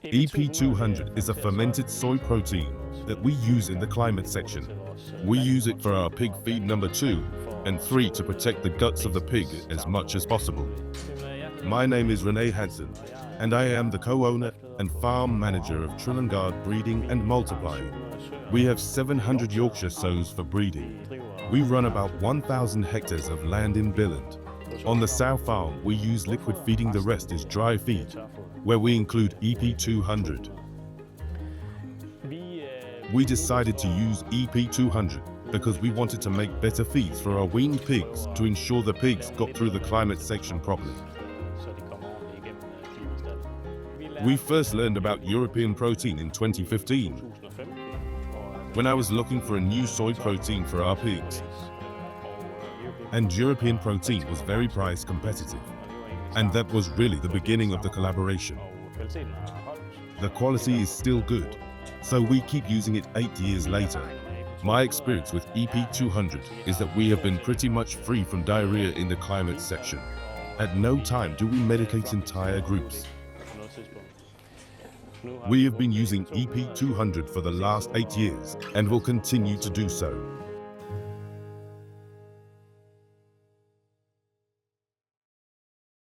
EP200 is a fermented soy protein that we use in the climate section. We use it for our pig feed number 2 and 3 to protect the guts of the pig as much as possible. My name is René Hansen, and I am the co-owner and farm manager of Trollundgaard Breeding and Multiplying. We have 700 Yorkshire sows for breeding. We run about 1,000 hectares of land in Billund. On the sow farm, we use liquid feeding, the rest is dry feed, where we include EP200. We decided to use EP200 because we wanted to make better feeds for our weaned pigs to ensure the pigs got through the climate section properly. We first learned about European protein in 2015, when I was looking for a new soy protein for our pigs. And European protein was very price competitive. And that was really the beginning of the collaboration. The quality is still good, so we keep using it 8 years later. My experience with EP200 is that we have been pretty much free from diarrhea in the climate section. At no time do we medicate entire groups. We have been using EP200 for the last 8 years and will continue to do so.